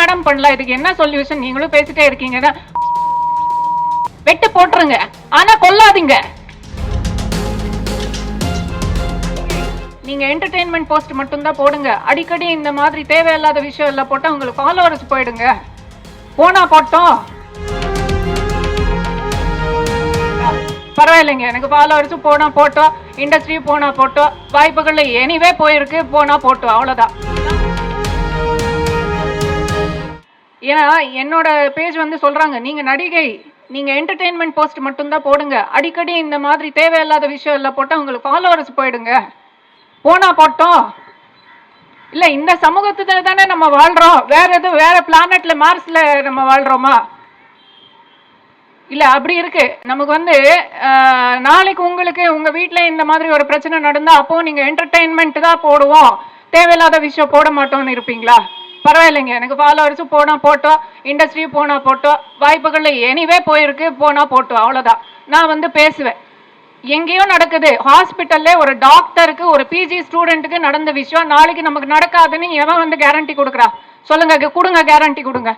Madam பண்ணலாம், இதுக்கு என்ன சொல்யூஷன்? நீங்களும் பேசிட்டே இருக்கீங்கன்னா வெட்டு போட்டுருங்க, ஆனா கொல்லாதீங்க. நீங்க என்டர்டெயின்மெண்ட் போஸ்ட் மட்டும் தான் போடுங்க. அடிக்கடி இந்த மாதிரி தேவையில்லாத விஷயம் எல்லாம் போட்டா உங்களுக்கு ஃபாலோவர்ஸ் போயிடுங்க. போனா போட்டோம், பரவாயில்லைங்க, எனக்கு ஃபாலோவர்ஸும் போனா போட்டோம், இண்டஸ்ட்ரி போனா போட்டோம், வாய்ப்புகள் எனிவே போயிருக்கு, போனா போட்டோம், அவ்வளவுதான். ஏன்னா என்னோட பேஜ் வந்து சொல்றாங்க, நீங்க நடிகை, நீங்க என்டர்டெயின்மெண்ட் போஸ்ட் மட்டும் தான் போடுங்க. அடிக்கடி இந்த மாதிரி தேவையில்லாத விஷயம் எல்லாம் போட்டா உங்களுக்கு ஃபாலோவர்ஸ் போயிடுங்க. போனா போட்டோம். இல்ல, இந்த சமூகத்துல தானே நம்ம வாழ்றோம். வேற எதுவும் வேற பிளானட்ல மார்ஸ்ல நம்ம வாழ்றோமா? இல்ல, அப்படி இருக்கு. நமக்கு வந்து நாளைக்கு உங்களுக்கு உங்க வீட்டுல இந்த மாதிரி ஒரு பிரச்சனை நடந்தா அப்போ நீங்க என்டர்டெயின்மெண்ட் தான் போடுவோம், தேவையில்லாத விஷயம் போட மாட்டோம்னு இருப்பீங்களா? பரவாயில்லைங்க, எனக்கு ஃபாலோவர்ஸும் போனா போட்டோம், இண்டஸ்ட்ரி போனா போட்டோம், வாய்ப்புகள் எனிவே போயிருக்கு, போனா போட்டோம், அவ்வளவுதான். நான் வந்து பேசுவேன். எங்கேயோ நடக்குது, ஹாஸ்பிட்டல்ல ஒரு டாக்டருக்கு ஒரு பிஜி ஸ்டூடெண்ட்டுக்கு நடந்த விஷயம் நாளைக்கு நமக்கு நடக்காதுன்னு எவன் வந்து கேரண்டி கொடுக்குறா? சொல்லுங்க, கொடுங்க, கேரண்டி கொடுங்க.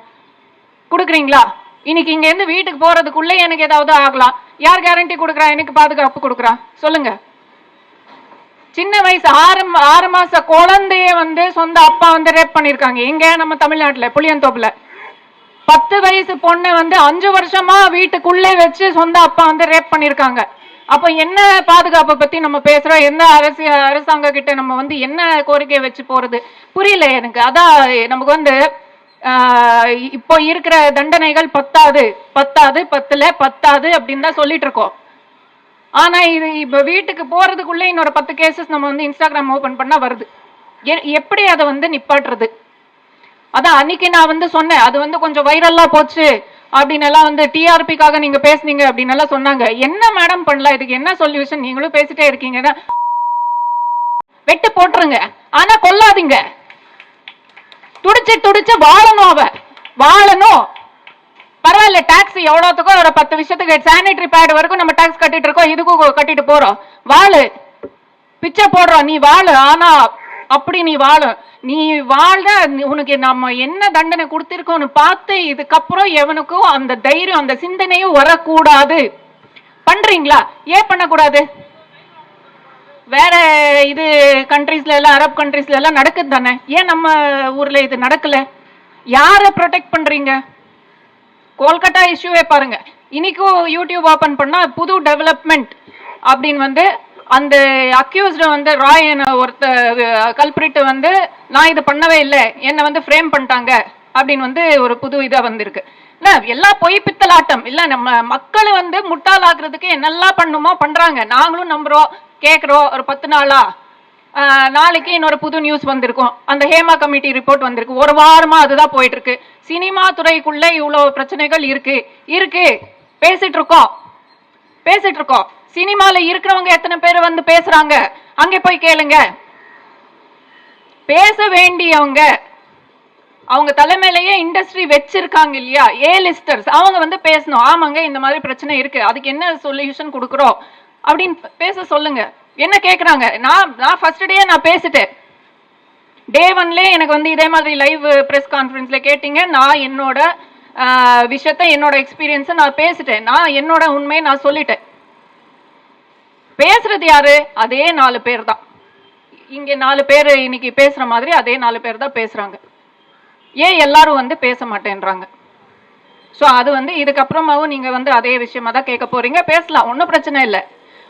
கொடுக்குறீங்களா? இன்னைக்கு இங்க இருந்து வீட்டுக்கு போறதுக்குள்ள எனக்கு ஏதாவது ஆகலாம். யார் கேரண்டி கொடுக்குறா? எனக்கு பாதுகாப்பு கொடுக்குறா? சொல்லுங்க. சின்ன வயசு 6 மாச குழந்தைய வந்து சொந்த அப்பா வந்து ரேப் பண்ணிருக்காங்க. எங்க? நம்ம தமிழ்நாட்டுல புளியந்தோப்புல. 10 வயசு பொண்ணை வந்து 5 வருஷமா வீட்டுக்குள்ளே வச்சு சொந்த அப்பா வந்து ரேப் பண்ணிருக்காங்க. அப்ப என்ன பாதுகாப்பை பத்தி நம்ம பேசுறோம்? எந்த அரசாங்க கிட்ட நம்ம வந்து என்ன கோரிக்கையை வச்சு போறது? புரியல எனக்கு. அதான் நமக்கு வந்து இப்போ இருக்கிற தண்டனைகள் பத்தாது, 10ல 10 அப்படின்னு தான் சொல்லிட்டு இருக்கோம். ஆனா இது இப்ப வீட்டுக்கு போறதுக்குள்ள இன்னொரு 10 கேசஸ் நம்ம வந்து இன்ஸ்டாகிராம் ஓபன் பண்ணா வருது. எப்படி அதை வந்து நிப்பாட்டுறது? அதான் அன்னைக்கு நான் வந்து சொன்னேன், அது வந்து கொஞ்சம் வைரல்லா போச்சு அப்படின்னு எல்லாம் வந்து டிஆர்பிக்காக நீங்க பேசுனீங்க அப்படின்னு எல்லாம் சொன்னாங்க. என்ன மேடம் பண்ணலாம், இதுக்கு என்ன சொல்யூஷன்? நீங்களும் பேசிட்டே இருக்கீங்கன்னா வெட்டு போட்டுருங்க, ஆனா கொல்லாதீங்க. துடிச்சு வாழணும், அவ வாழணும். பரவாயில்ல, டாக்ஸ் எவ்வளவுக்கும் ஒரு 10 விஷயத்துக்கு சானிட்டரி பேட் வரைக்கும் நம்ம டாக்ஸ் கட்டிட்டு இருக்கோம், இதுக்கும் கட்டிட்டு போறோம். வாழு, பிச்சை போடுறோம், நீ வாழு. ஆனா அப்படி நீ வாழ, நீ வாழ, உனக்கு நம்ம என்ன தண்டனை கொடுத்திருக்கோம்னு பார்த்து இதுக்கப்புறம் எவனுக்கும் அந்த தைரியம் அந்த சிந்தனையும் வரக்கூடாது. பண்றீங்களா? ஏன் பண்ணக்கூடாது? வேற இது கண்ட்ரீஸ்ல எல்லாம், அரப் கண்ட்ரீஸ்ல எல்லாம் நடக்குது தானே, ஏன் நம்ம ஊர்ல இது நடக்கல? யார ப்ரொடெக்ட் பண்றீங்க? கோல்கட்டா இஷ்யூவே பாருங்க. இன்னைக்கும் யூடியூப் ஓபன் பண்ணா புது டெவலப்மெண்ட் அப்படின்னு வந்து அந்த அக்யூஸ்டு வந்து ராய் ஒருத்த கல்பிரிட் வந்து நான் இது பண்ணவே இல்லை, என்னை வந்து ஃப்ரேம் பண்ணிட்டாங்க அப்படின்னு வந்து ஒரு புது இதா வந்திருக்கு. இல்ல, எல்லாம் பொய் பித்தலாட்டம். இல்ல, நம்ம மக்களை வந்து முட்டாளாக்குறதுக்கு என்னெல்லாம் பண்ணுமோ பண்றாங்க. நாங்களும் நம்புறோம், கேட்குறோம். ஒரு 10 நாளா நாளைக்கு இன்னொரு புது நியூஸ் வந்திருக்கும். அந்த ஹேமா கமிட்டி ரிப்போர்ட் வந்திருக்கு. ஒரு வாரமா அதுதான் போயிட்டு இருக்கு. சினிமா துறைக்குள்ள இவ்வளவு பிரச்சனைகள் இருக்கு பேசிட்டு இருக்கோம். சினிமால இருக்கிறவங்க எத்தனை பேர் வந்து பேசுறாங்க? அங்க போய் கேளுங்க. பேச வேண்டியவங்க, அவங்க தலைமையிலேயே இண்டஸ்ட்ரி வச்சிருக்காங்க இல்லையா, ஏலிஸ்டர்ஸ், அவங்க வந்து பேசணும். ஆமாங்க, இந்த மாதிரி பிரச்சனை இருக்கு, அதுக்கு என்ன சொல்யூஷன் கொடுக்குறோம் அப்படின்னு பேச சொல்லுங்க. என்ன கேக்குறாங்க? நான் ஃபர்ஸ்ட் டே நான் பேசிட்டேன். டே 1லே எனக்கு வந்து இதே மாதிரி லைவ் பிரஸ் கான்ஃபரன்ஸ்ல கேட்டீங்க. நான் என்னோட விஷயத்த, என்னோட எக்ஸ்பீரியன்ஸை நான் பேசிட்டேன். நான் என்னோட உண்மையை நான் சொல்லிட்டேன். பேசுறது யாரு? அதே 4 பேர் தான். இங்க 4 பேர் இன்னைக்கு பேசுற மாதிரி அதே 4 பேர் தான் பேசுறாங்க. ஏன் எல்லாரும் வந்து பேச மாட்டேன்றாங்க? ஸோ அது வந்து இதுக்கப்புறமாவும் நீங்க வந்து அதே விஷயமா தான் கேட்க போறீங்க. பேசலாம், ஒன்றும் பிரச்சனை இல்லை.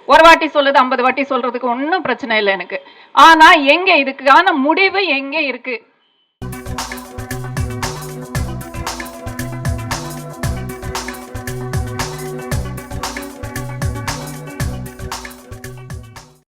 ஒரு வாட்டி சொல்லுது, 50 வாட்டி சொல்றதுக்கு ஒன்றும் பிரச்சனை இல்லை எனக்கு. ஆனா எங்க இதுக்கான முடிவு எங்க இருக்கு?